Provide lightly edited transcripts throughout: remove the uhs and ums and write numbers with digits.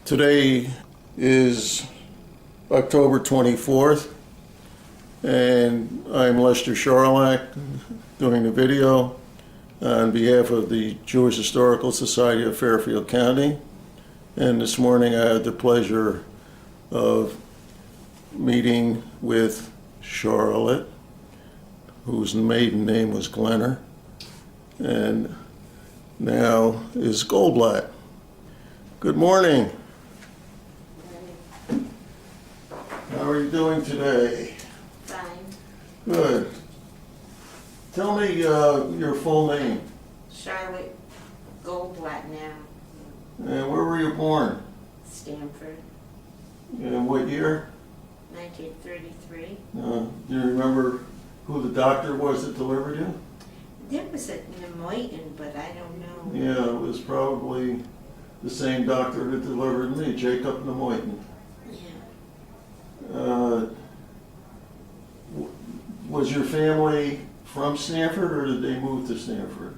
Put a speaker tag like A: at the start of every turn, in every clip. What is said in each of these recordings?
A: Today is October 24th, and I'm Lester Sharlach doing the video on behalf of the Jewish Historical Society of Fairfield County. And this morning I had the pleasure of meeting with Charlotte, whose maiden name was Glenner, and now is Goldblatt. Good morning. How are you doing today?
B: Fine.
A: Good. Tell me your full name.
B: Charlotte Goldblatt now.
A: And where were you born?
B: Stanford,
A: And what year?
B: 1933.
A: Do you remember who the doctor was that delivered you?
B: There was a Nemoitin, but I don't know.
A: Yeah, it was probably the same doctor that delivered me, Jacob Nemoitin.
B: Yeah.
A: Was your family from Stanford, or did they move to Stanford?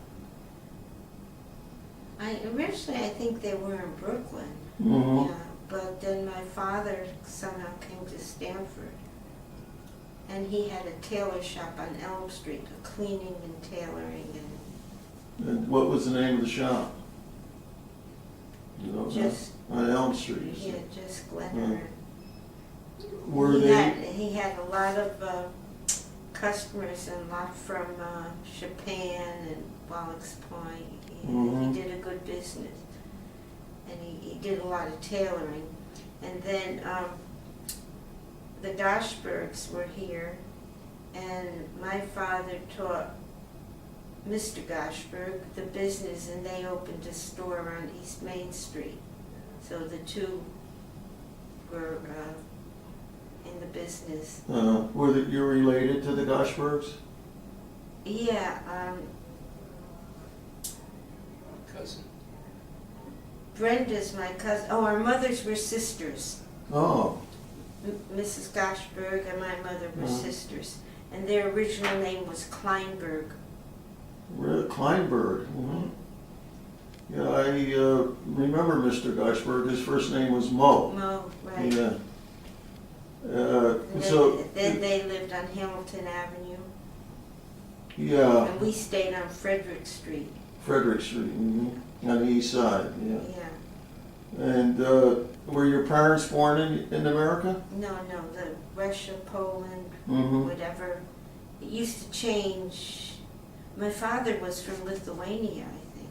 B: Originally I think they were in Brooklyn.
A: Mm-hmm.
B: Yeah, but then my father somehow came to Stanford. And he had a tailor shop on Elm Street, a cleaning and tailoring
A: And what was the name of the shop? You don't know?
B: Just
A: On Elm Street.
B: yeah, just Glenner.
A: Were they?
B: He had a lot of customers, and a lot from Japan and Wallace Point. He did a good business, and he did a lot of tailoring. And then the Goshbergs were here, and my father taught Mr. Goshberg the business, and they opened a store on East Main Street. So the two were in the business.
A: You related to the Goshbergs?
B: Yeah,
C: Cousin.
B: Brenda's my cousin. Oh, our mothers were sisters.
A: Oh.
B: Mrs. Goshberg and my mother were
A: Uh-huh.
B: sisters. And their original name was Kleinberg.
A: Kleinberg. Mm-hmm. Yeah, I remember Mr. Goshberg. His first name was Mo.
B: Mo, right.
A: Yeah.
B: And then they lived on Hamilton Avenue.
A: Yeah,
B: And we stayed on Frederick Street.
A: Frederick Street, on the east side. Yeah.
B: Yeah.
A: And were your parents born in America?
B: No, the Russia, Poland,
A: Mm-hmm.
B: whatever. It used to change. My father was from Lithuania, I think.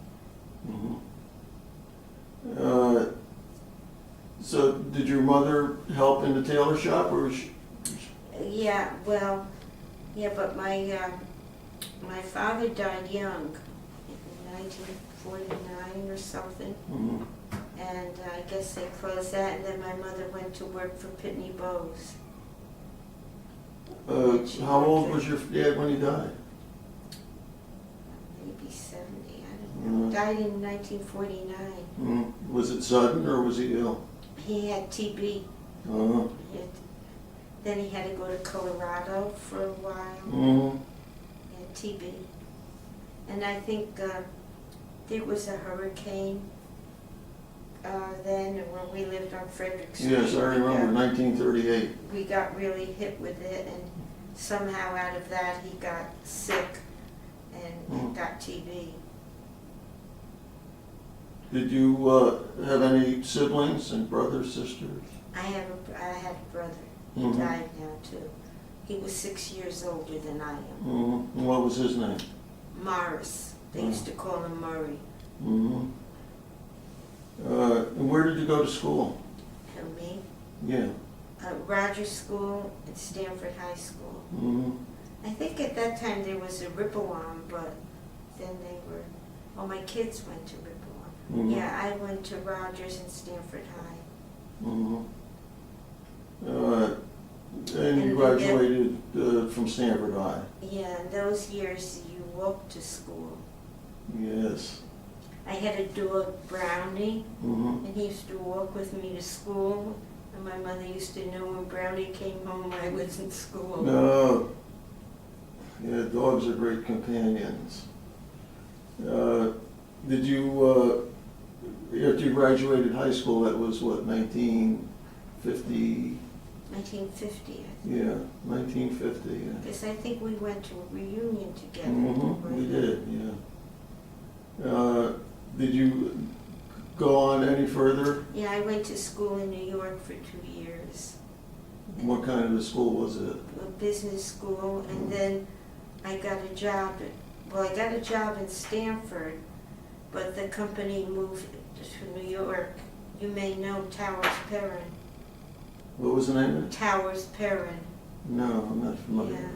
A: Mm-hmm. So did your mother help in the tailor shop, or
B: Yeah, well, yeah, but my father died young, in 1949 or something, and I guess they closed that, and then my mother went to work for Pitney Bowes.
A: how old was your dad when he died?
B: Maybe 70, I don't know. Died in 1949.
A: Was it sudden, or was he ill?
B: He had TB.
A: Uh-huh.
B: Then he had to go to Colorado for a while.
A: Mm-hmm.
B: He had TB. And I think there was a hurricane then when we lived on Frederick Street.
A: Yes, I remember, 1938.
B: We got really hit with it, and somehow out of that he got sick and got TB.
A: Did you have any siblings and brothers, sisters?
B: I had a brother. He
A: Mhm.
B: died now too. He was 6 years older than I am.
A: Mm-hmm. And what was his name?
B: Morris. They used to call him Murray.
A: Mm-hmm. And where did you go to school?
B: And me.
A: Yeah.
B: Rogers School and Stanford High School.
A: Mm-hmm.
B: I think at that time there was a Ripplewam, but then my kids went to Ripplewam.
A: Mm-hmm.
B: Yeah, I went to Rogers and Stanford High.
A: Mm-hmm. And you graduated from Stanford High?
B: Yeah, in those years you walked to school.
A: Yes.
B: I had a dog, Brownie,
A: Mm-hmm.
B: and he used to walk with me to school. And my mother used to know when Brownie came home I was in school.
A: No. Yeah, dogs are great companions. Did you after you graduated high school, that was what, 1950?
B: 1950,
A: Yeah, 1950, yeah.
B: because I think we went to a reunion together.
A: We did, yeah. Did you go on any further?
B: Yeah, I went to school in New York for 2 years.
A: What kind of a school was it?
B: A business school, and then I got a job I got a job in Stanford, but the company moved to New York. You may know Towers Perrin.
A: What was the name of it?
B: Towers Perrin.
A: No, I'm not familiar.
B: Yeah.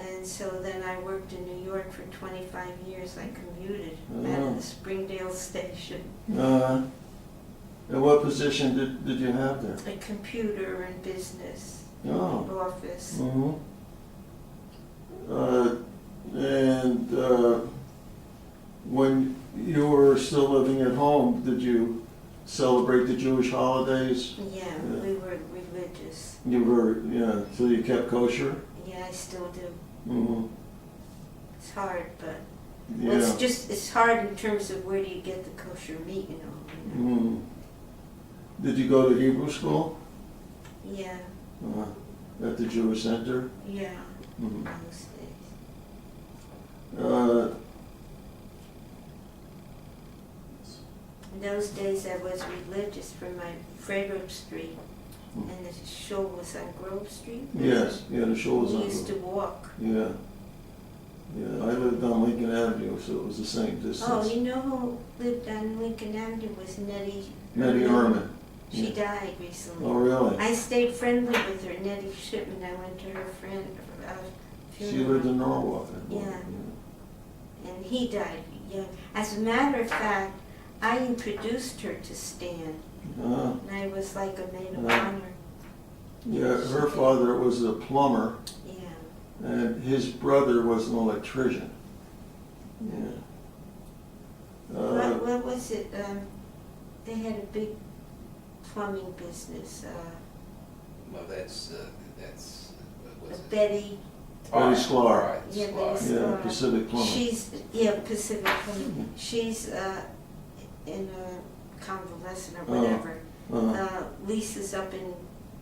B: And so then I worked in New York for 25 years. I commuted out of the Springdale station.
A: And what position did you have there?
B: A computer and business office.
A: Mm-hmm. And when you were still living at home, did you celebrate the Jewish holidays?
B: Yeah, we were religious.
A: You were, yeah, so you kept kosher?
B: Yeah, I still do.
A: Mm-hmm.
B: It's hard, but
A: Yeah.
B: well, it's hard in terms of where do you get the kosher meat, you know.
A: Mm. Did you go to Hebrew school?
B: Yeah,
A: At the Jewish Center?
B: yeah,
A: Mm-hmm.
B: those days. In those days I was religious from my Frederick Street, and the shul was on Grove Street.
A: Yes, yeah, the shul was
B: We
A: on.
B: used to walk.
A: Yeah. Yeah, I lived on Lincoln Avenue, so it was the same distance.
B: Oh, you know who lived on Lincoln Avenue was Nettie
A: Herman.
B: She
A: Yeah.
B: died recently.
A: Oh, really?
B: I stayed friendly with her, Nettie Shipman. I went to her friend funeral.
A: She lived in Norwalk. I believe.
B: Yeah. And he died young. As a matter of fact, I introduced her to Stan,
A: Ah,
B: and I was like a maid of
A: Ah.
B: honor.
A: yeah, her father was a plumber,
B: Yeah.
A: and his brother was an electrician. Yeah.
B: What was it? They had a big plumbing business.
C: Well, that's what was it?
B: Betty.
A: Betty Sklar.
B: Yeah, Betty
A: Yeah,
B: Sklar.
A: Pacific Plumbing.
B: Pacific Plumbing. She's in a convalescent or whatever. Lisa's up in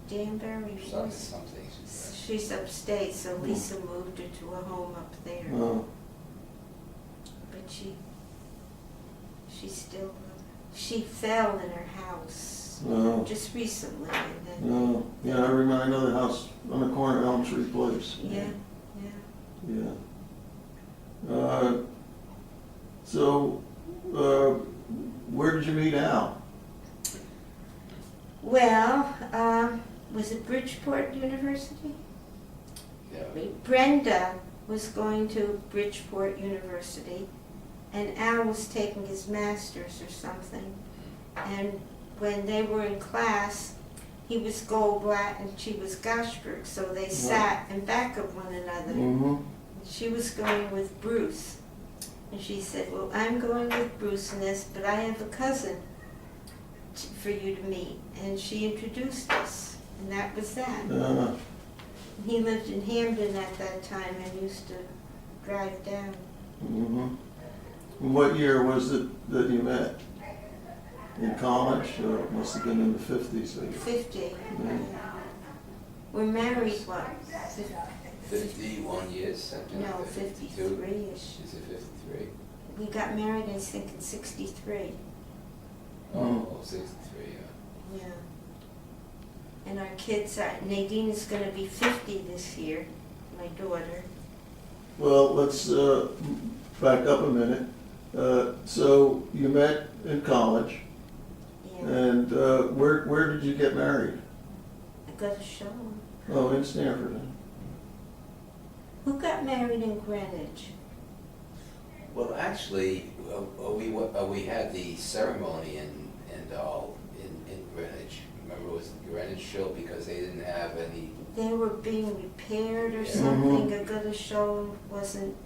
B: Danbury.
C: Something.
B: She's upstate, so Lisa moved her to a home up there. But she fell in her house just recently. And then,
A: Yeah, I remember, I know the house on the corner of Elm Tree Place.
B: Yeah.
A: Yeah. So, where did you meet Al?
B: Well, was it Bridgeport University?
C: Yeah.
B: Brenda was going to Bridgeport University, and Al was taking his master's or something. And when they were in class, he was Goldblatt and she was Goshberg, so they sat in back of one another.
A: Mm-hmm.
B: She was going with Bruce, and she said, well, I'm going with Bruce in this, but I have a cousin for you to meet. And she introduced us, and that was that. He lived in Hamden at that time and used to drive down.
A: Mm-hmm. What year was it that you met? In college, or it must have been in the 50s?
B: 50.
A: Yeah.
B: We're married, what?
C: 51 years, something
B: No,
C: like that.
B: 53-ish.
C: Is it 53?
B: We got married, I think, in 63.
C: Oh, 63, yeah.
B: Yeah. And our kids are, Nadine is going to be 50 this year, my daughter.
A: Well, let's back up a minute. So you met in college,
B: Yeah.
A: and where did you get married?
B: I got a show.
A: Oh, in Stanford. Huh?
B: Who got married in Greenwich?
C: Well, actually, we had the ceremony in Greenwich. Remember, it was the Greenwich show because they didn't have any.
B: They were being repaired or
C: Yeah.
B: something. A good show wasn't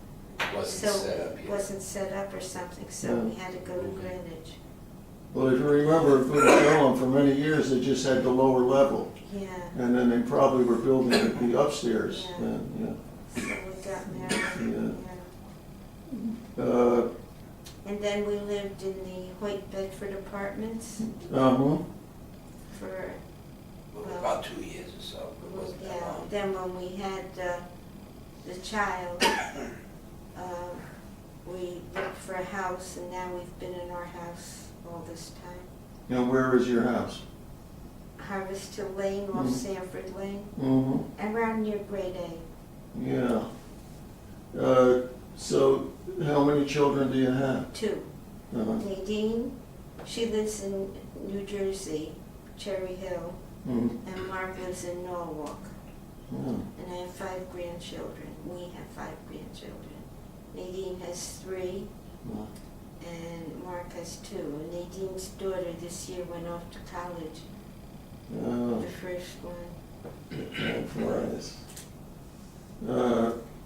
C: Set up yet.
B: wasn't set up or something, so we had to go to Greenwich.
A: Well, if you remember, for many years they just had the lower level,
B: Yeah.
A: and then they probably were building the upstairs.
B: Yeah.
A: Then,
B: So we got married.
A: Yeah.
B: Yeah. And then we lived in the Hoyt Bedford Apartments
A: Uh-huh.
B: for,
C: Well, about 2 years or so, it wasn't that
B: yeah,
C: long.
B: then when we had the child, we looked for a house, and now we've been in our house all this time.
A: Now, where is your house?
B: Harvest Hill Lane off
A: Mhm.
B: Sanford Lane,
A: Mm-hmm.
B: around near Grade A.
A: Yeah. So how many children do you have?
B: 2.
A: Uh-huh.
B: Nadine, she lives in New Jersey, Cherry Hill,
A: Mm-hmm.
B: and Mark lives in Norwalk.
A: Yeah.
B: And I have 5 grandchildren. We have 5 grandchildren. Nadine has 3,
A: Well,
B: and Mark has 2. And Nadine's daughter this year went off to college,
A: oh,
B: the first one.
A: time flies.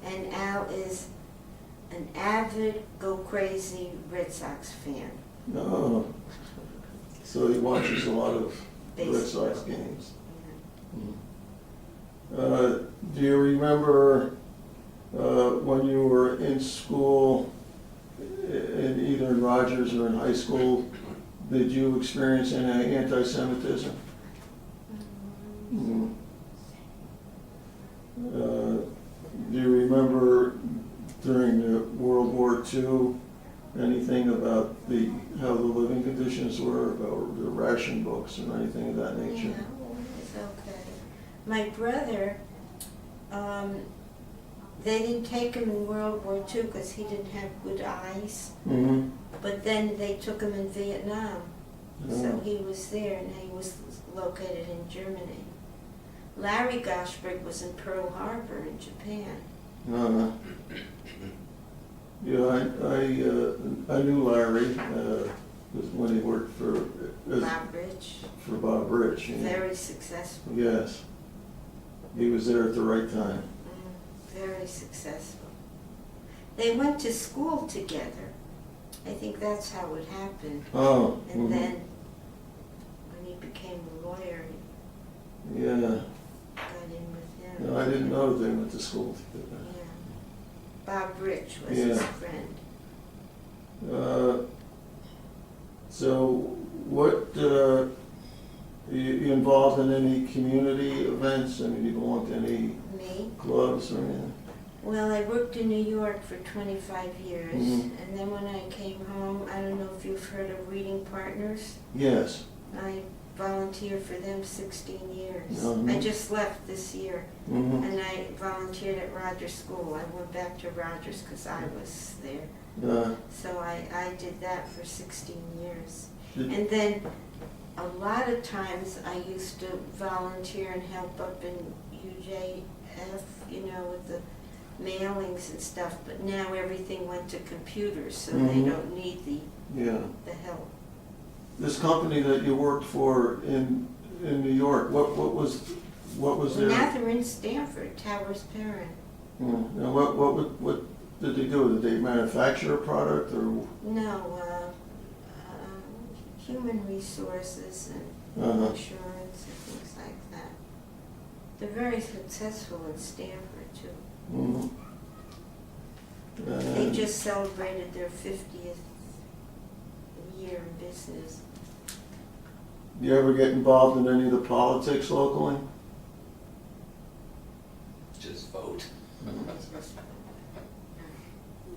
B: And Al is an avid, go crazy Red Sox fan.
A: Oh, so he watches a lot of Red
B: Baseball.
A: Sox games.
B: Yeah.
A: Do you remember when you were in school, either in Rogers or in high school, did you experience any anti-Semitism? Mm. Do you remember during the World War II anything about how the living conditions were, about the ration books or anything of that nature?
B: Yeah, well, it's okay. My brother, they didn't take him in World War II because he didn't have good eyes.
A: Mm-hmm.
B: But then they took him in Vietnam. So
A: Oh.
B: he was there, and he was located in Germany. Larry Goshberg was in Pearl Harbor in Japan.
A: Uh, yeah, I knew Larry when he worked for
B: Bob Rich,
A: Bob Rich. You know.
B: very successful.
A: Yes, he was there at the right time.
B: Very successful. They went to school together. I think that's how it happened.
A: Oh,
B: And
A: mhm.
B: then when he became a lawyer, he
A: Yeah,
B: got in with him.
A: no, I didn't know they went to school together.
B: Yeah. Bob Rich was his
A: Yeah.
B: friend.
A: So what, you involved in any community events? I mean, you belong to any
B: Me?
A: clubs or anything?
B: Well, I worked in New York for 25 years,
A: Mhm.
B: and then when I came home, I don't know if you've heard of Reading Partners.
A: Yes.
B: I volunteered for them 16 years.
A: Mhm.
B: I just left this year,
A: Mm-hmm.
B: and I volunteered at Rogers School. I went back to Rogers because I was there. So I did that for 16 years. And then a lot of times I used to volunteer and help up in UJF, with the mailings and stuff, but now everything went to computers, so they
A: Mhm.
B: don't need
A: Yeah.
B: the help.
A: This company that you worked for in New York, what was their?
B: Now they're in Stanford, Towers Perrin.
A: Now what did they do? Did they manufacture a product or?
B: No, human resources and
A: Uh-huh.
B: insurance and things like that. They're very successful in Stanford too.
A: Mhm.
B: They just celebrated their 50th year in business.
A: Do you ever get involved in any of the politics locally?
C: Just vote.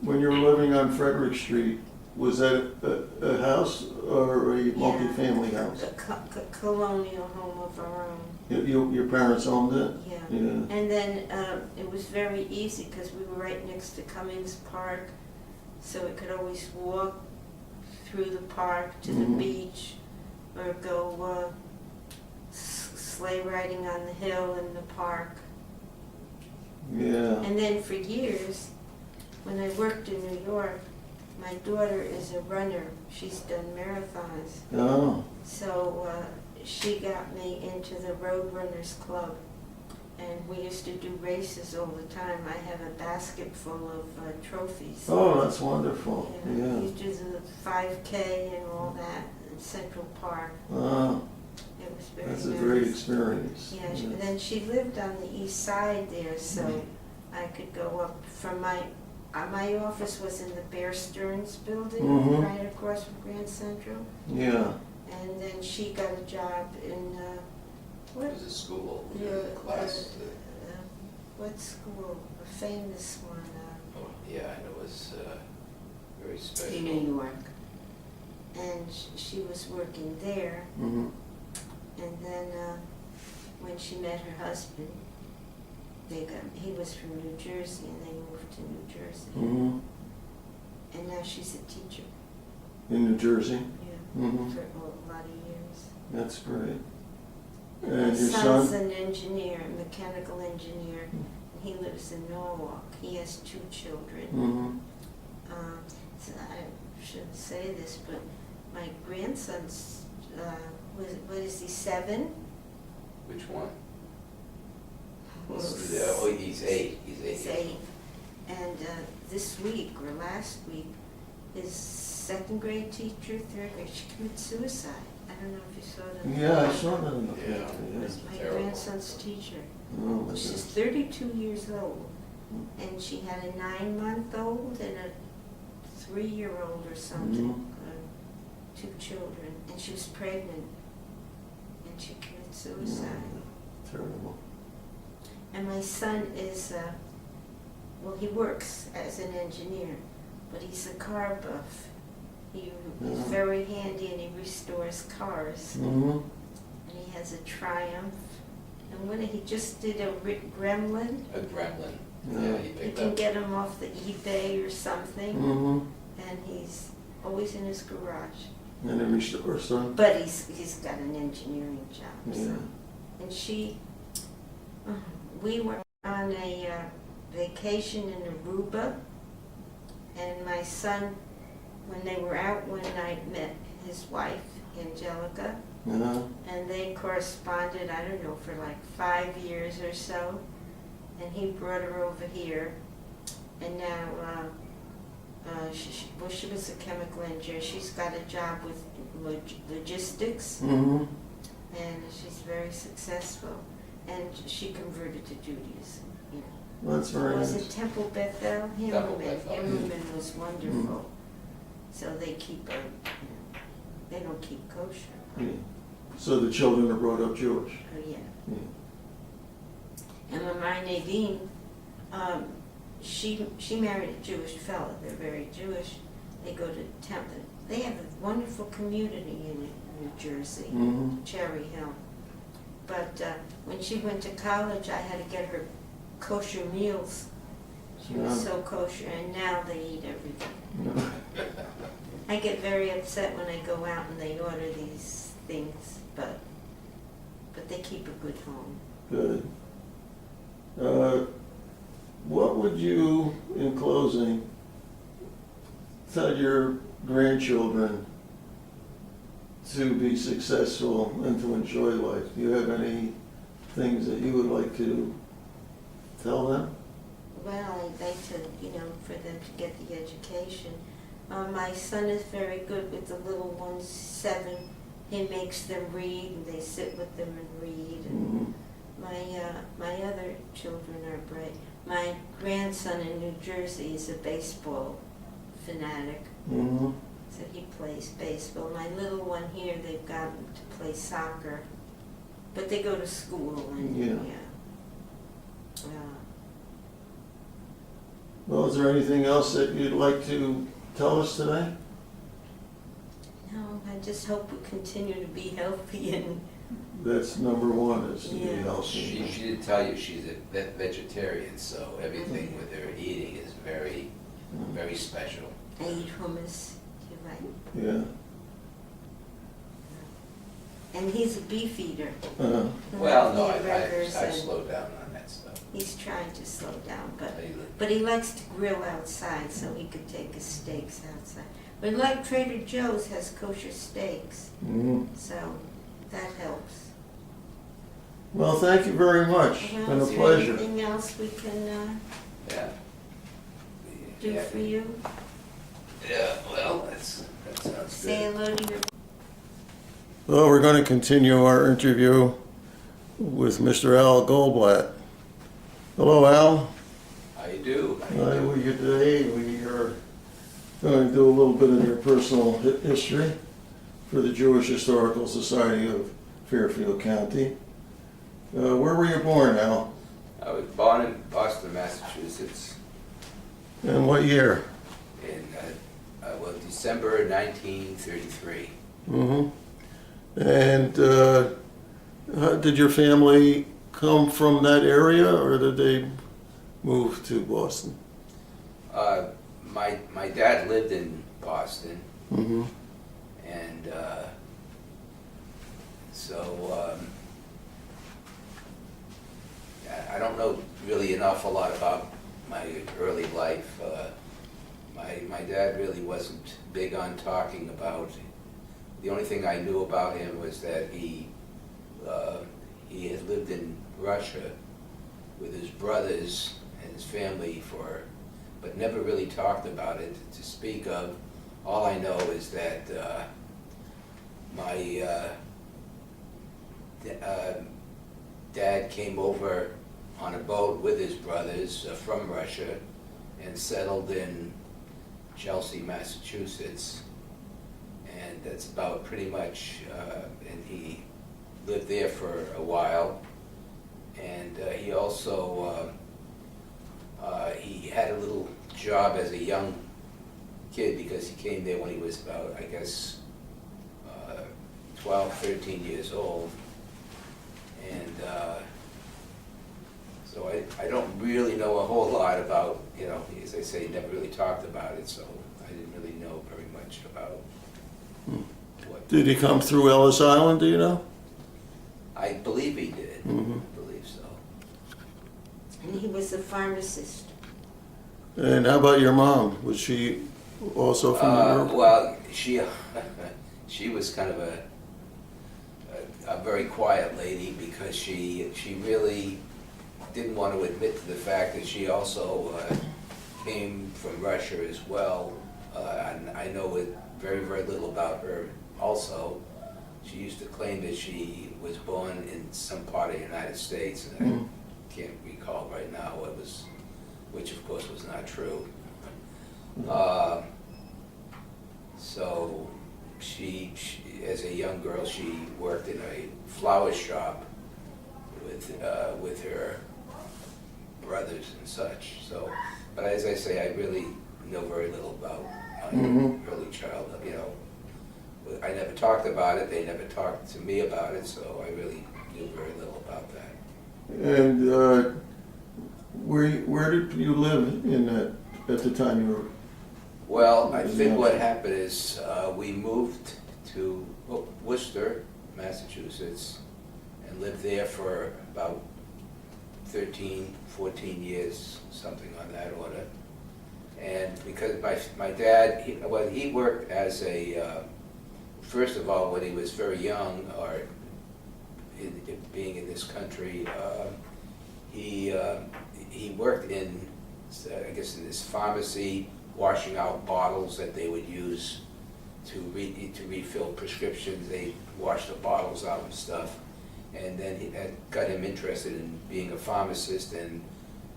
A: When you were living on Frederick Street, was that a house or a multifamily house?
B: A colonial home of our own.
A: Your parents owned it?
B: Yeah.
A: Yeah.
B: And then it was very easy because we were right next to Cummings Park, so we could always walk through the park to the
A: Mhm.
B: beach or go sleigh riding on the hill in the park.
A: Yeah.
B: And then for years, when I worked in New York, my daughter is a runner. She's done marathons.
A: Oh,
B: So she got me into the Road Runners Club, and we used to do races all the time. I have a basket full of trophies.
A: oh, that's wonderful.
B: We
A: Yeah.
B: used to do the 5K and all that in Central Park.
A: Oh,
B: It was very
A: that's a
B: nice.
A: great experience.
B: Yeah, and then she lived on the east side there, so I could go up from my my office was in the Bear Stearns building,
A: Mhm.
B: right across from Grand Central.
A: Yeah.
B: And then she got a job in,
C: It
B: what,
C: was a school,
B: Yeah,
C: class.
B: what school? A famous one,
C: Oh, yeah, and it was very special.
B: in New York. And she was working there.
A: Mm-hmm.
B: And then when she met her husband, he was from New Jersey, and they moved to New Jersey.
A: Mm-hmm.
B: And now she's a teacher.
A: In New Jersey?
B: Yeah,
A: Mm-hmm.
B: for a lot of years.
A: That's great.
B: My
A: And your
B: son's
A: son?
B: an engineer, a mechanical engineer. And he lives in Norwalk. He has 2 children.
A: Mm-hmm.
B: So I shouldn't say this, but my grandson's, what is he, 7?
C: Which one?
B: Well,
C: Oh, he's 8. He's 8.
B: He's 8. And this week, or last week, his 2nd grade teacher, 3rd grade, she committed suicide. I don't know if you saw that.
A: Yeah, I saw that in the
C: Yeah.
A: paper,
B: It
A: yeah.
B: was my
C: Terrible.
B: grandson's teacher.
A: Oh, my
B: She's
A: gosh.
B: 32 years old, and she had a 9-month-old and a 3-year-old or something,
A: Mhm.
B: 2 children, and she was pregnant, and she committed suicide.
A: Terrible.
B: And my son is, well, he works as an engineer, but he's a car buff. He's
A: Yeah.
B: very handy, and he restores cars.
A: Mm-hmm.
B: And he has a Triumph. And when he just did a Gremlin,
C: A gremlin.
A: Yeah.
C: Yeah, he
B: you
C: picked
B: can
C: up.
B: get him off the eBay or something,
A: Mm-hmm.
B: and he's always in his garage.
A: And then restore son?
B: But he's got an engineering job. So.
A: Yeah.
B: And we were on a vacation in Aruba, and my son, when they were out one night, met his wife, Angelica,
A: Yeah.
B: and they corresponded, I don't know, for like 5 years or so. And he brought her over here, and now, she was a chemical engineer. She's got a job with logistics,
A: Mm-hmm.
B: and she's very successful. And she converted to Judaism. You know.
A: Well, that's very
B: Was
A: nice.
B: it Temple Bethel?
C: Temple Bethel, yeah.
B: Himmelman was wonderful. So they keep they don't keep kosher.
A: Yeah. So the children are brought up Jewish?
B: Oh, yeah.
A: Yeah.
B: And Lamar Nadine, she married a Jewish fellow. They're very Jewish. They go to Temple. They have a wonderful community in New Jersey,
A: Mm-hmm.
B: Cherry Hill. But when she went to college, I had to get her kosher meals. She was
A: Yeah.
B: so kosher, and now they eat everything.
A: Yeah.
B: I get very upset when I go out and they order these things, but they keep a good home.
A: Good. What would you, in closing, tell your grandchildren to be successful and to enjoy life? Do you have any things that you would like to tell them?
B: Well, I'd like to, for them to get the education. My son is very good with the little ones, 7. He makes them read, and they sit with them and read. And
A: Mm-hmm.
B: my other children are bright. My grandson in New Jersey is a baseball fanatic,
A: Mm-hmm.
B: so he plays baseball. My little one here, they've got him to play soccer, but they go to school and
A: Yeah. Well, is there anything else that you'd like to tell us today?
B: No, I just hope we continue to be healthy and
A: That's number one, is to be
B: Yeah.
A: healthy.
C: She did tell you she's a vegetarian, so everything with her eating is very, very special.
B: I eat hummus, you're right.
A: Yeah.
B: And he's a beef eater.
C: Well, no,
B: Hamburgers
C: I've
B: and
C: slowed down on that stuff.
B: he's trying to slow down, but
C: I-
B: But he likes to grill outside, so he could take his steaks outside. But like Trader Joe's has kosher steaks,
A: Mm-hmm.
B: so that helps.
A: Well, thank you very much. It's
B: Well,
A: been a
B: is there
A: pleasure.
B: anything else we can
C: Yeah.
B: do
C: Yeah.
B: for you?
C: Yeah, well, that sounds
B: Say
C: good.
B: hello to your...
A: Well, we're going to continue our interview with Mr. Al Goldblatt. Hello, Al.
C: How you do.
A: Today we are going to do a little bit of your personal history for the Jewish Historical Society of Fairfield County. Where were you born, Al?
C: I was born in Boston, Massachusetts
A: And what year?
C: in December 1933.
A: And did your family come from that area, or did they move to Boston?
C: My dad lived in Boston,
A: Mm-hmm.
C: and so I don't know really an awful lot about my early life. My dad really wasn't big on talking about. The only thing I knew about him was that he had lived in Russia with his brothers and his family but never really talked about it to speak of. All I know is that my dad came over on a boat with his brothers from Russia and settled in Chelsea, Massachusetts. And that's about pretty much, and he lived there for a while. And he also, he had a little job as a young kid because he came there when he was about, I guess, 12, 13 years old. And so I don't really know a whole lot about, as I say, never really talked about it, so I didn't really know very much about what.
A: Did he come through Ellis Island, do you know?
C: I believe he did.
A: Mhm.
C: I believe so.
B: And he was a pharmacist.
A: And how about your mom? Was she also from New York?
C: Well, she was kind of a very quiet lady because she really didn't want to admit to the fact that she also came from Russia as well. And I know very, very little about her also. She used to claim that she was born in some part of the United States, and I can't recall right now what was, which of course was not true. So she, as a young girl, she worked in a flower shop with her brothers and such. So, but as I say, I really know very little about my early childhood. I never talked about it. They never talked to me about it. So I really knew very little about that.
A: And where did you live at the time you were?
C: Well, I think what happened is we moved to Worcester, Massachusetts, and lived there for about 13, 14 years, something on that order. And because my dad, he worked as a, first of all, when he was very young, or being in this country, he worked in, I guess, in this pharmacy, washing out bottles that they would use to refill prescriptions. They washed the bottles out and stuff. And then that got him interested in being a pharmacist. And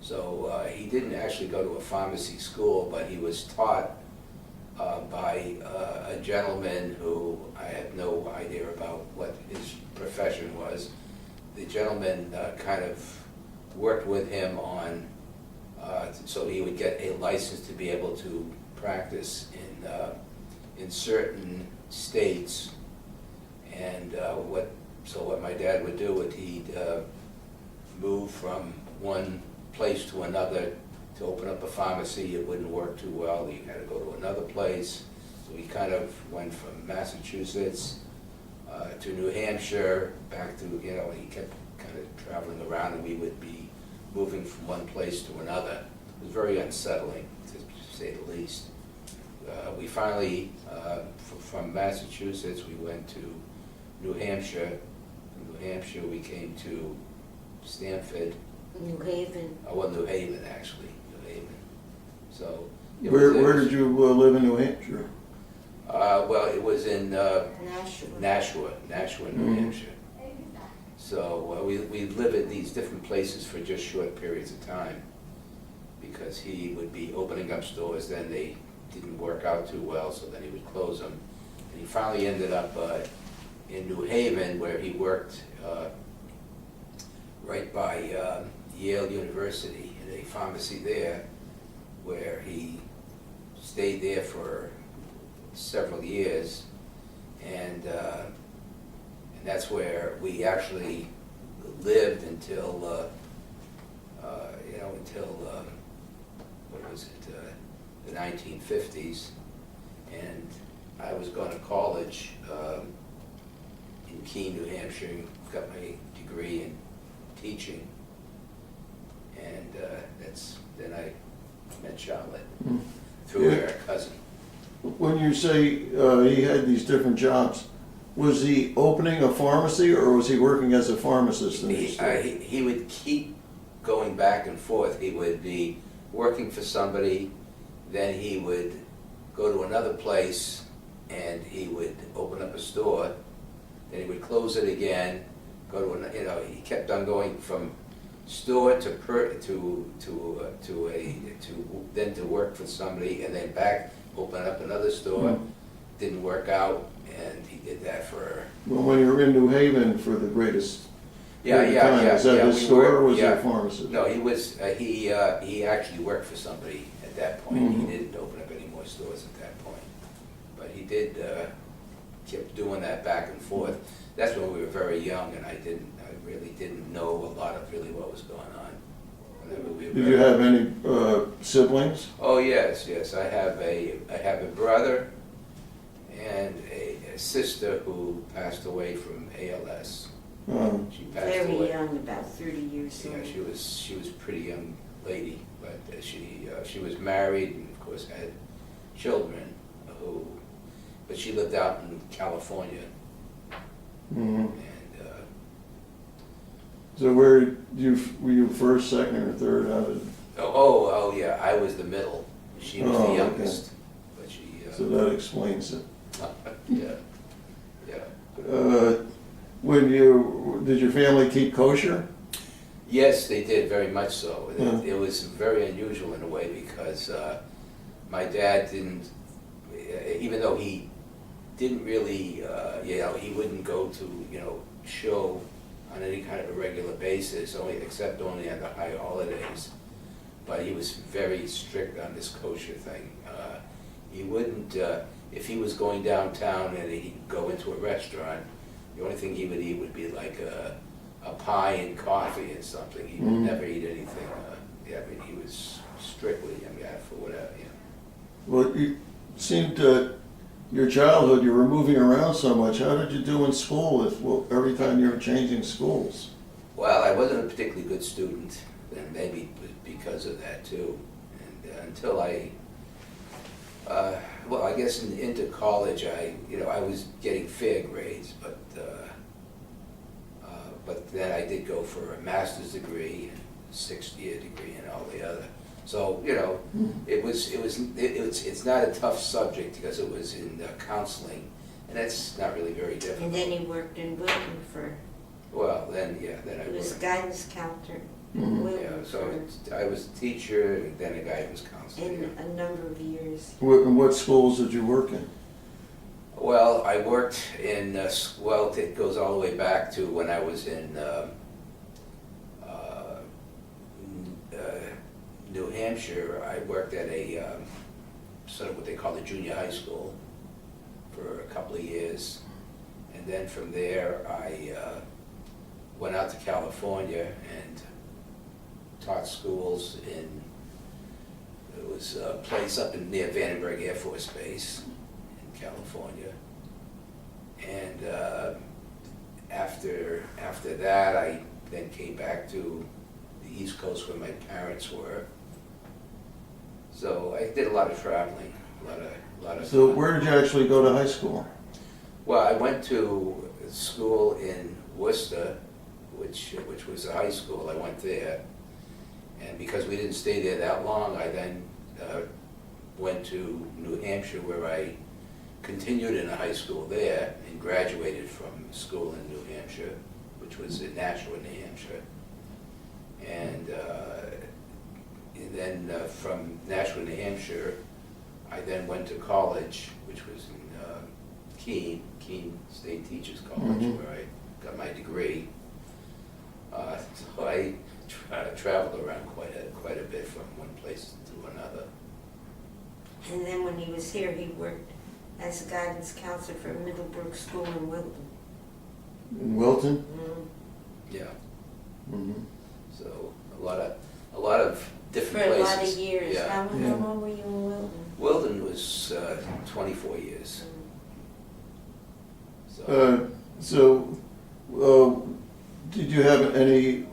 C: so he didn't actually go to a pharmacy school, but he was taught by a gentleman who I have no idea about what his profession was. The gentleman kind of worked with him on so he would get a license to be able to practice in certain states. And what my dad would do would he'd move from one place to another to open up a pharmacy. It wouldn't work too well. He had to go to another place. So he kind of went from Massachusetts to New Hampshire, back to, he kept kind of traveling around, and we would be moving from one place to another. It was very unsettling, to say the least. We finally, from Massachusetts, we went to New Hampshire. From New Hampshire, we came to Stamford.
B: New Haven.
C: New Haven, actually, New Haven. So.
A: Where did you live in New Hampshire?
C: Well, it was in
B: Nashua,
C: New Hampshire. So we live at these different places for just short periods of time. because he would be opening up stores, then they didn't work out too well, so then he would close them. And he finally ended up in New Haven, where he worked right by Yale University, in a pharmacy there, where he stayed there for several years, and that's where we actually lived until what was it, the 1950s, and I was going to college in Keene, New Hampshire, and got my degree in teaching, and then I met Charlotte through her cousin.
A: When you say he had these different jobs, was he opening a pharmacy or was he working as a pharmacist in the store?
C: He would keep going back and forth. He would be working for somebody, then he would go to another place and he would open up a store, then he would close it again, go to he kept on going from store to then to work for somebody, and then back, open up another store. Didn't work out, and he did that for.
A: Well, when you were in New Haven for the greatest period of time, is that his store or was he a pharmacist?
C: No, he was. He actually worked for somebody at that point. He didn't open up any more stores at that point, but he did kept doing that back and forth. That's when we were very young, and I really didn't know a lot of really what was going on.
A: Did you have any siblings?
C: Oh yes. I have a brother and a sister who passed away from ALS. She passed
B: Very
C: away.
B: young, about 30 years old.
C: Yeah, she was a pretty young lady, but she was married and of course had children but she lived out in California. And
A: so were you first, second, or third out of?
C: Oh yeah, I was the middle. She was the youngest, but she.
A: So that explains it.
C: Yeah.
A: Did your family keep kosher?
C: Yes, they did, very much so. It was very unusual in a way because my dad didn't, even though he didn't really, he wouldn't go to, show on any kind of a regular basis, except only on the high holidays. But he was very strict on this kosher thing. He wouldn't, if he was going downtown and he'd go into a restaurant, the only thing he would eat would be like a pie and coffee and something. He would never eat anything. He was strictly, for whatever.
A: Well, you seemed your childhood, you were moving around so much. How did you do in school every time you were changing schools?
C: Well, I wasn't a particularly good student, and maybe because of that too. And until I guess into college, I was getting fair grades, but then I did go for a master's degree and 6-year degree and all the other. So it's not a tough subject because it was in counseling, and that's not really very difficult.
B: And then he worked in Wilton for.
C: Well, then I
B: He was
C: worked.
B: guidance counselor.
C: Yeah, so I was a teacher and then a guidance counselor.
B: In a number of years.
A: What schools did you work in?
C: Well, I worked in, it goes all the way back to when I was in New Hampshire. I worked at a sort of what they call a junior high school for a couple of years. And then from there, I went out to California and taught schools it was a place up near Vandenberg Air Force Base in California. And after that, I then came back to the East Coast where my parents were. So I did a lot of traveling, a lot of.
A: So where did you actually go to high school?
C: Well, I went to school in Worcester, which was a high school. I went there, and because we didn't stay there that long, I then went to New Hampshire, where I continued in a high school there and graduated from school in New Hampshire, which was in Nashua, New Hampshire. And then then from Nashua, New Hampshire, I then went to college, which was in Keene State Teachers College,
A: Mhm.
C: where I got my degree. So I traveled around quite a bit from one place to another.
B: And then when he was here, he worked as a guidance counselor for Middlebrook School in Wilton.
A: In Wilton?
C: Yeah,
A: Mm-hmm.
C: so a lot of
B: For
C: different
B: a
C: places.
B: lot of years.
C: Yeah.
B: How
A: Yeah.
B: long were you in Wilton?
C: Wilton was 24 years.
A: Uh,
C: So
A: Did you have any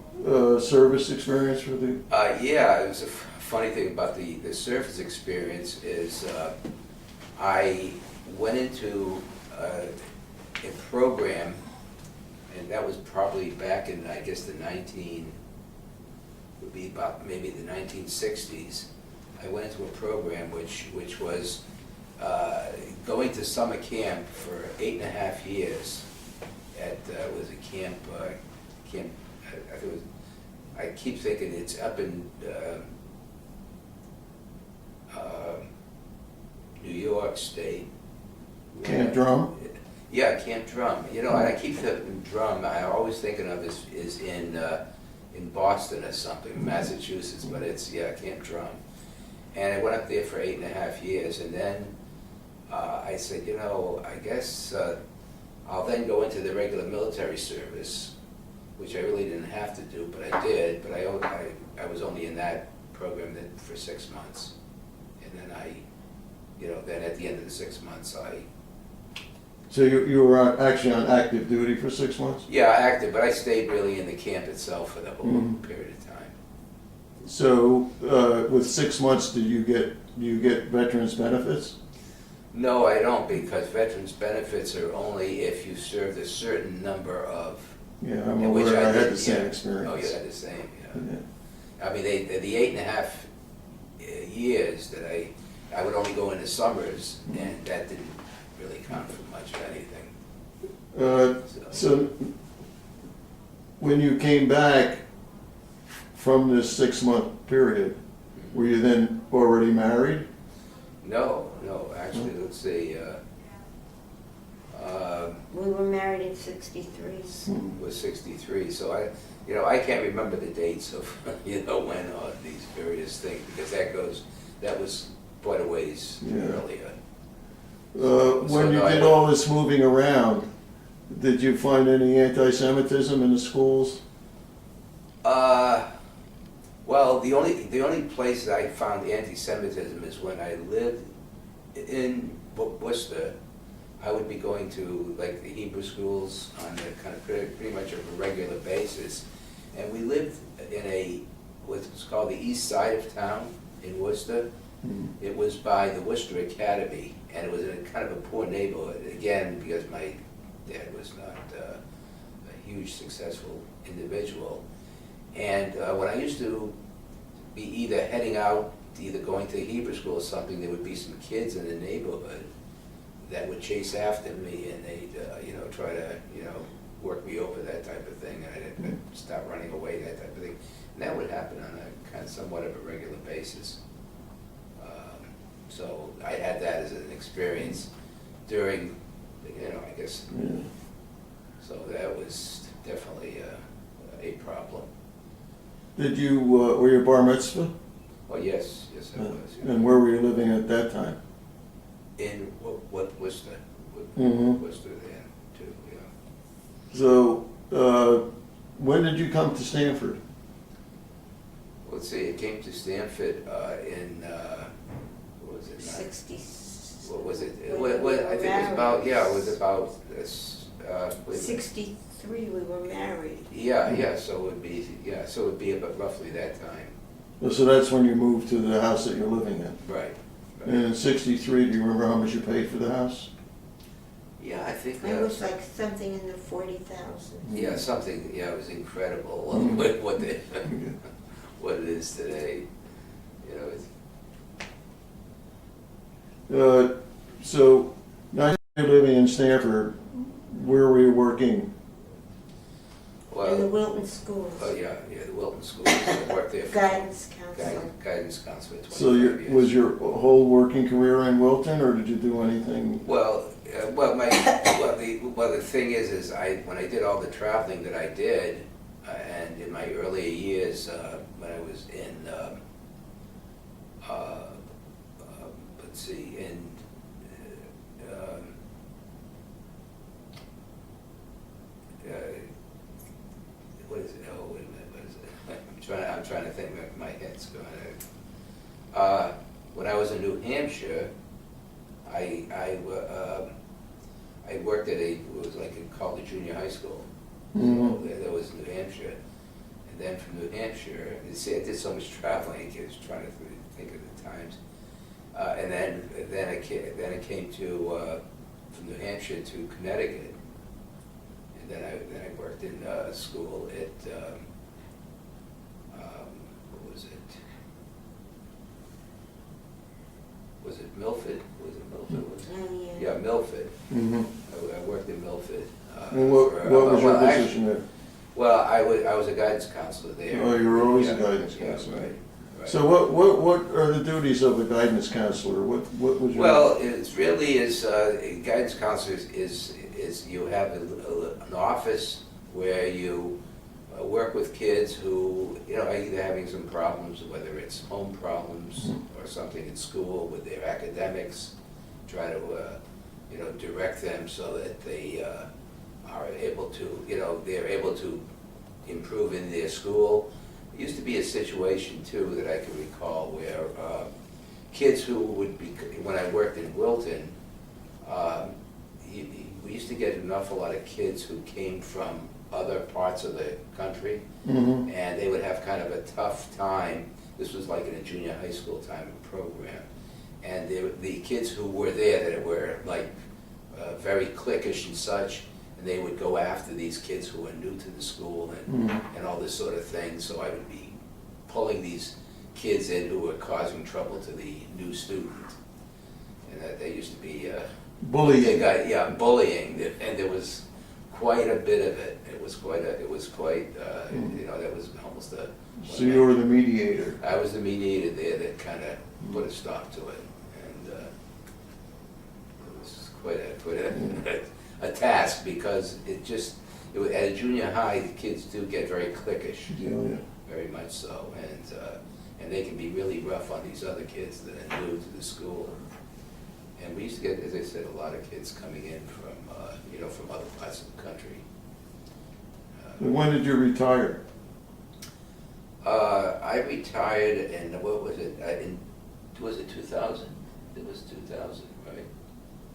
A: service experience for the?
C: yeah, it was a funny thing about the service experience is I went into a program, and that was probably back in, I guess, would be about maybe the 1960s. I went into a program which was going to summer camp for 8.5 years at, was a camp, I think it was, I keep thinking it's up in New York State.
A: Camp Drum?
C: Yeah, Camp Drum. You know, I keep thinking Drum, I always thinking of is in Boston or something, Massachusetts, but it's, yeah, Camp Drum. And I went up there for 8.5 years, and then I said, you know, I guess I'll then go into the regular military service, which I really didn't have to do, but I did. But I was only in that program then for 6 months, and then then at the end of the 6 months,
A: So you were actually on active duty for 6 months?
C: yeah, active, but I stayed really in the camp itself for the whole
A: Mhm.
C: period of time.
A: So with 6 months, do you get veterans benefits?
C: No, I don't, because veterans benefits are only if you served a certain number of.
A: Yeah, I'm
C: in which
A: aware. I had
C: did,
A: the same
C: yeah.
A: experience.
C: Oh, you had the same, yeah.
A: Yeah.
C: I mean, the 8.5 years that I would only go in the summers, and that didn't really count for much of anything.
A: So when you came back from this 6-month period, were you then already married?
C: No, actually, let's see,
B: We were married in '63.
C: was 63, so I can't remember the dates of, when these various things, because that was quite a ways
A: Yeah.
C: earlier.
A: When you did all this moving around, did you find any anti-Semitism in the schools?
C: Well, the only place I found anti-Semitism is when I lived in Worcester. I would be going to like the Hebrew schools on a kind of pretty much of a regular basis, and we lived in what's called the east side of town in Worcester. It was by the Worcester Academy, and it was in a kind of a poor neighborhood, again, because my dad was not a huge successful individual. And when I used to be either heading out, either going to Hebrew school or something, there would be some kids in the neighborhood that would chase after me, and they'd, try to, work me over, that type of thing, and I'd start running away, that type of thing. And that would happen on a kind of somewhat of a regular basis. So I had that as an experience during, I guess,
A: Yeah.
C: so that was definitely a problem.
A: Did you, were you bar mitzvah?
C: Well, yes, I was. Yeah.
A: And where were you living at that time?
C: In what Worcester,
A: Mhm.
C: Worcester then too, yeah.
A: So, when did you come to Stanford?
C: Let's see, it came to Stanford in, what was it?
B: 60.
C: What was it?
B: When we
C: I think it was about, it was about this, wait a minute.
B: 63 we were married.
C: Yeah, so it would be about roughly that time.
A: So that's when you moved to the house that you're living in.
C: Right.
A: And in '63, do you remember how much you paid for the house?
C: Yeah, I think.
B: It was like something in the 40,000.
C: Yeah, something, it was incredible
A: Mhm.
C: what it is today. It's.
A: So now you're living in Stanford. Where were you working?
B: In the Wilton schools.
C: Oh, yeah, the Wilton School, I worked there for.
B: Guidance counselor.
C: Guidance counselor, 25
A: So
C: years.
A: was your whole working career in Wilton, or did you do anything?
C: Well, the thing is when I did all the traveling that I did, and in my earlier years, when I was in, let's see, what is it? Oh, wait a minute, what is it? I'm trying to think, my head's going. When I was in New Hampshire, I worked at it was like called the junior high school.
A: Mhm.
C: So that was New Hampshire. And then from New Hampshire, you see, I did so much traveling, I was trying to think of the times. And then I came to, from New Hampshire to Connecticut. And then I worked in school at, what was it? Was it Milford? Was it Milford?
B: Oh,
C: Yeah, Milford.
A: Mhm.
C: I worked in Milford.
A: And what was your position there?
C: Well, I was a guidance counselor there.
A: Oh, you were always a
C: Yeah,
A: guidance
C: yeah,
A: counselor.
C: Right.
A: So what are the duties of a guidance counselor? What was your?
C: Well, it's really a guidance counselor is you have an office where you work with kids who, are either having some problems, whether it's home problems or something in school with their academics, try to, direct them so that they are able to, they're able to improve in their school. There used to be a situation too that I can recall where kids who would be, when I worked in Wilton, we used to get an awful lot of kids who came from other parts of the country,
A: Mhm.
C: and they would have kind of a tough time. This was like in a junior high school time program. And the kids who were there that were like very cliquish and such, and they would go after these kids who were new to the school and all this sort of thing. So I would be pulling these kids in who were causing trouble to the new student. And that they used to be
A: Bullying.
C: bullying, and there was quite a bit of it. That was almost a.
A: So you were the mediator.
C: I was the mediator there that kind of put a stop to it, and it was quite a task because at a junior high, the kids do get very cliquish,
A: Yeah.
C: very much so, and they can be really rough on these other kids that are new to the school. And we used to get, as I said, a lot of kids coming in from from other parts of the country.
A: And when did you retire?
C: I retired in, what was it, was it 2000? It was 2000, right?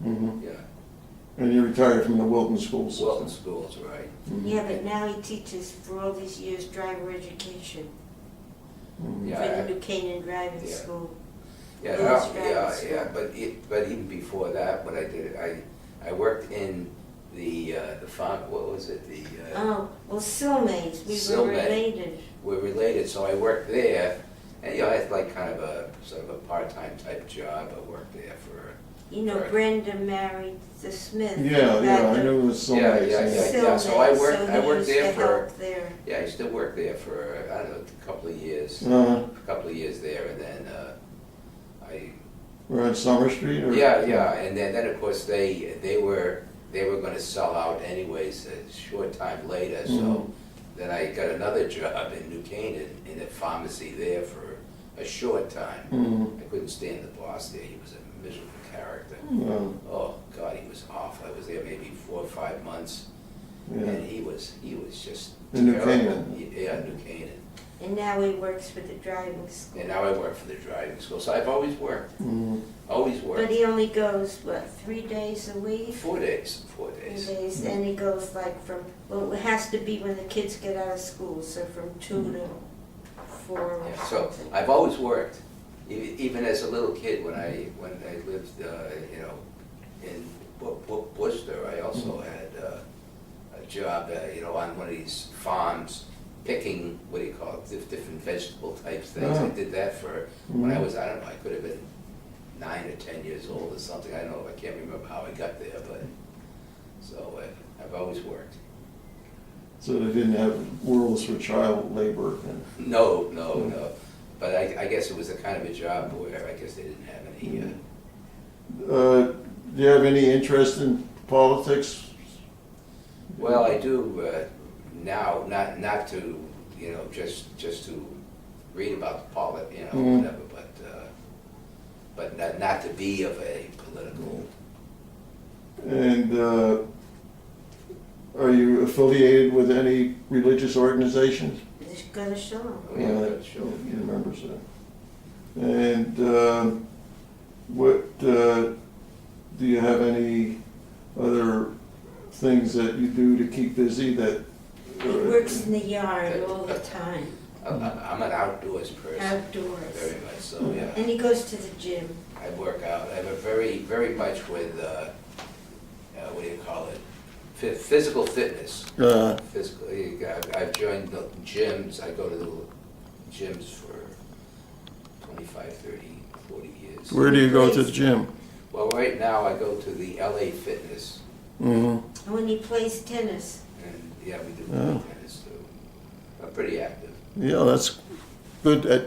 A: Mhm.
C: Yeah,
A: And you retired from the Wilton School System.
C: Wilton Schools, right.
A: Mhm.
B: Yeah, but now he teaches for all these years driver education
A: Mhm.
C: Yeah,
B: for the New Canaan Driving
C: yeah.
B: School.
C: Yeah,
B: Wilton's
C: yeah,
B: driving school.
C: but even before that, what I did, I worked in the farm, what was it,
B: Oh, well, Silmays, we were
C: Silmay.
B: related.
C: we're related, so I worked there, and I had like kind of a sort of a part-time type job. I worked there for.
B: You know,
C: Right.
B: Brenda married the Smith.
A: Yeah, I
B: Back
A: knew it was so
C: Yeah,
A: many.
C: yeah,
A: things.
C: yeah. So I worked-
B: Silmays,
C: I worked
B: he used
C: there
B: to
C: for-
B: help there.
C: Yeah, I still worked there for, I don't know, a couple of years.
A: Uh,
C: A couple of years there, and then
A: we're on Summer Street, or?
C: yeah, and then of course they were going to sell out anyways a short time later.
A: Mhm.
C: So then I got another job in New Canaan in a pharmacy there for a short time.
A: Mhm.
C: I couldn't stand the boss there. He was a miserable character.
A: Well,
C: Oh God, he was awful. I was there maybe 4 or 5 months,
A: yeah.
C: and he was just
A: In New
C: terrible.
A: Canaan?
C: Yeah, New Canaan.
B: And now he works for the driving school.
C: And now I work for the driving school. So I've always worked.
A: Mhm.
C: Always
B: But
C: worked.
B: he only goes, 3 days a week?
C: 4 days. 4
B: 3
C: days.
B: days, and he goes like it has to be when the kids get out of school, so from 2 to 4 or
C: Yeah, so
B: something.
C: I've always worked, even as a little kid when I lived, in Worcester. I also had a job, on one of these farms, picking, what do you call it, different vegetable type things. I
A: Oh.
C: did that for when I was, I don't know, I could have been 9 or 10 years old or something. I don't know, I can't remember how I got there, but so I've always worked.
A: So they didn't have rules for child labor and,
C: No, no. But I guess it was a kind of a job where I guess they didn't have any,
A: do you have any interest in politics?
C: well, I do now, not to, just to read about the whatever, but not to be of a political.
A: And are you affiliated with any religious organizations?
B: Just gonna show 'em.
C: Oh, yeah, but sure.
A: You remember that. And what, do you have any other things that you do to keep busy that?
B: He works in the yard all the time,
C: I'm an outdoors person.
B: outdoors.
C: Very much so, yeah.
B: And he goes to the gym.
C: I work out. I have a very much with, what do you call it? Physical fitness. Physically, I've joined the gyms. I go to the gyms for 25, 30, 40 years.
A: Where do you go to the gym?
C: Well, right now I go to the LA Fitness,
A: Mm-hmm.
B: When he plays tennis.
C: and yeah, we do
A: Oh.
C: tennis too. I'm pretty active.
A: Yeah, that's good at,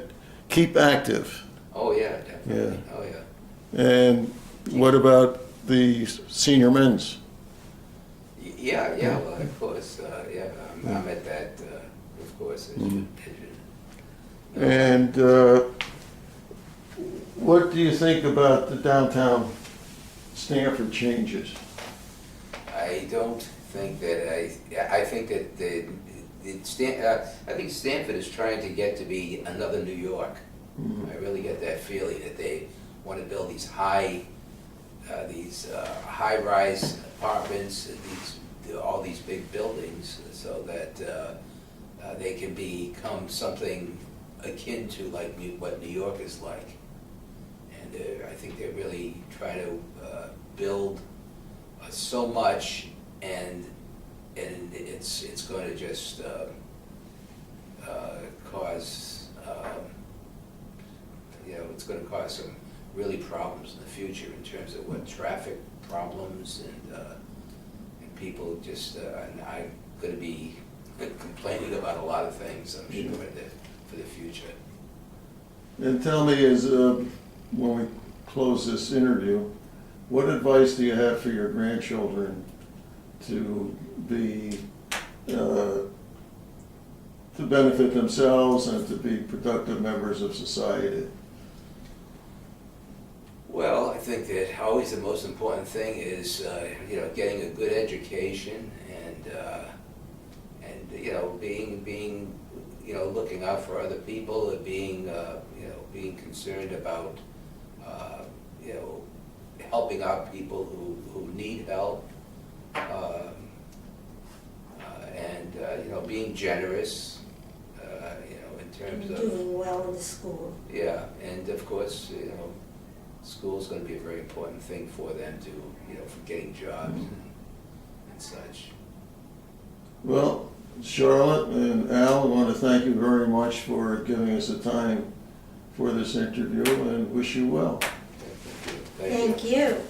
A: keep active.
C: Oh, yeah, definitely. Oh, yeah.
A: And what about the senior men's?
C: Yeah, well, of course, yeah, I'm at that, of course, as you know.
A: And what do you think about the downtown Stanford changes?
C: I don't think that, I think that I think Stanford is trying to get to be another New York. I really get that feeling that they want to build these high-rise apartments, all these big buildings, so that they can become something akin to like what New York is like. And I think they're really trying to build so much, and it's going to just cause it's going to cause some really problems in the future in terms of what traffic problems and people just and I'm going to be complaining about a lot of things, I'm sure, for the future.
A: And tell me, when we close this interview, what advice do you have for your grandchildren to be, to benefit themselves and to be productive members of society?
C: Well, I think that always the most important thing is, getting a good education and being looking out for other people, and being concerned about, helping out people who need help, and being generous, in terms
B: And
C: of.
B: doing well in the school.
C: Yeah, and of course, school's gonna be a very important thing for them to, for getting jobs and such.
A: Well, Charlotte and Al, I want to thank you very much for giving us the time for this interview and wish you well.
C: Thank you.
B: Thank you.